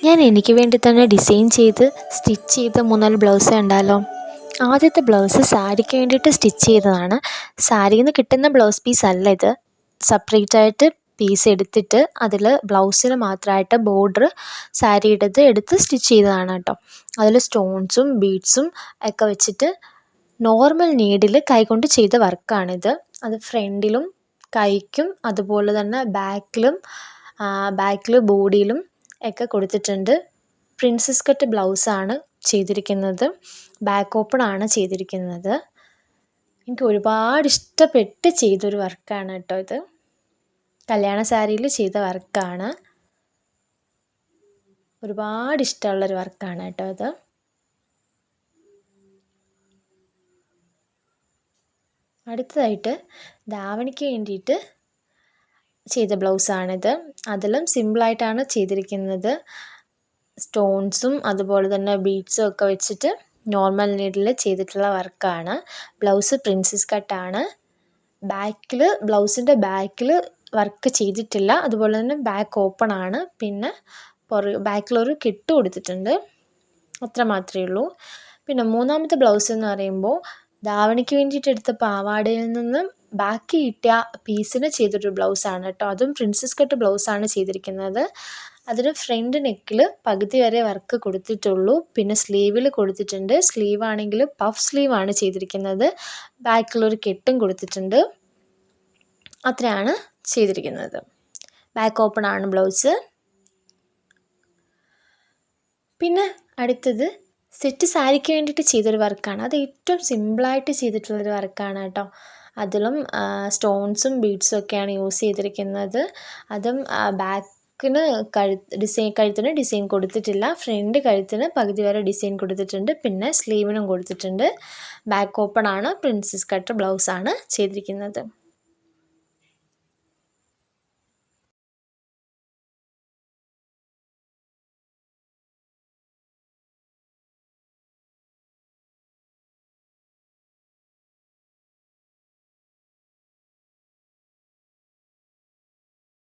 ഞാൻ എനിക്ക് വേണ്ടി തന്നെ ഡിസൈൻ ചെയ്ത് സ്റ്റിച്ച് ചെയ്ത 3-4 ബ്ലൗസ് കണ്ടാലോ? ആദ്യത്തെ ബ്ലൗസ് സാരിക്ക് വേണ്ടിയിട്ട് സ്റ്റിച്ച് ചെയ്തതാണ്. സാരിയിൽ നിന്ന് കിട്ടുന്ന ബ്ലൗസ് പീസ് അല്ല ഇത്. സെപ്പറേറ്റ് ആയിട്ട് പീസ് എടുത്തിട്ട് അതിൽ ബ്ലൗസിന് മാത്രമായിട്ട് ബോർഡർ സാരിയുടേത് എടുത്ത് സ്റ്റിച്ച് ചെയ്തതാണ് കേട്ടോ. അതിൽ സ്റ്റോൺസും ബീഡ്സും ഒക്കെ വെച്ചിട്ട് നോർമൽ നീഡിൽ കൈകൊണ്ട് ചെയ്ത വർക്കാണിത്. അത് ഫ്രണ്ടിലും കൈക്കും അതുപോലെ തന്നെ ബാക്കിൽ ബോഡിയിലും ഒക്കെ കൊടുത്തിട്ടുണ്ട്. പ്രിൻസസ് കട്ട് ബ്ലൗസാണ് ചെയ്തിരിക്കുന്നത്. ബാക്ക് ഓപ്പൺ ആണ് ചെയ്തിരിക്കുന്നത്. എനിക്ക് ഒരുപാട് ഇഷ്ടപ്പെട്ട് ചെയ്തൊരു വർക്കാണ് കേട്ടോ ഇത്. കല്യാണ സാരിയിൽ ചെയ്ത വർക്കാണ്. ഒരുപാട് ഇഷ്ടമുള്ളൊരു വർക്കാണ് കേട്ടോ ഇത്. അടുത്തതായിട്ട് ധാവണിക്ക് വേണ്ടിയിട്ട് ചെയ്ത ബ്ലൗസാണിത്. അതിലും സിമ്പിളായിട്ടാണ് ചെയ്തിരിക്കുന്നത്. സ്റ്റോൺസും അതുപോലെ തന്നെ ബീഡ്സും ഒക്കെ വെച്ചിട്ട് നോർമൽ നീഡിൽ ചെയ്തിട്ടുള്ള വർക്കാണ്. ബ്ലൗസ് പ്രിൻസസ് കട്ടാണ്. ബ്ലൗസിൻ്റെ ബാക്കിൽ വർക്ക് ചെയ്തിട്ടില്ല. അതുപോലെ തന്നെ ബാക്ക് ഓപ്പൺ ആണ്. പിന്നെ ബാക്കിലൊരു കെട്ട് കൊടുത്തിട്ടുണ്ട്. അത്ര മാത്രമേ ഉള്ളൂ. പിന്നെ മൂന്നാമത്തെ ബ്ലൗസ് എന്ന് പറയുമ്പോൾ ധാവണിക്ക് വേണ്ടിയിട്ട് എടുത്ത പാവാടയിൽ നിന്നും ബാക്കി കിട്ടിയ പീസിന് ചെയ്തൊരു ബ്ലൗസാണ് കേട്ടോ. അതും പ്രിൻസസ് കട്ട് ബ്ലൗസാണ് ചെയ്തിരിക്കുന്നത്. അതിന് ഫ്രണ്ട് നെക്കിൽ പകുതി വരെ വർക്ക് കൊടുത്തിട്ടുള്ളൂ. പിന്നെ സ്ലീവിൽ കൊടുത്തിട്ടുണ്ട്. സ്ലീവ് ആണെങ്കിൽ പഫ് സ്ലീവ് ആണ് ചെയ്തിരിക്കുന്നത്. ബാക്കിലൊരു കെട്ടും കൊടുത്തിട്ടുണ്ട്. അത്രയാണ് ചെയ്തിരിക്കുന്നത്. ബാക്ക് ഓപ്പൺ ആണ് ബ്ലൗസ്. പിന്നെ അടുത്തത് സെറ്റ് സാരിക്ക് വേണ്ടിയിട്ട് ചെയ്തൊരു വർക്കാണ്. അത് ഏറ്റവും സിമ്പിളായിട്ട് ചെയ്തിട്ടുള്ളൊരു വർക്കാണ് കേട്ടോ. അതിലും സ്റ്റോൺസും ബീഡ്സും ഒക്കെയാണ് യൂസ് ചെയ്തിരിക്കുന്നത്. അതും ബാക്കിന് കഴുത്തിന് ഡിസൈൻ കൊടുത്തിട്ടില്ല. ഫ്രണ്ട് കഴുത്തിന് പകുതി വരെ ഡിസൈൻ കൊടുത്തിട്ടുണ്ട്. പിന്നെ സ്ലീവിനും കൊടുത്തിട്ടുണ്ട്. ബാക്ക് ഓപ്പൺ ആണ്. പ്രിൻസസ് കട്ട് ബ്ലൗസാണ് ചെയ്തിരിക്കുന്നത്.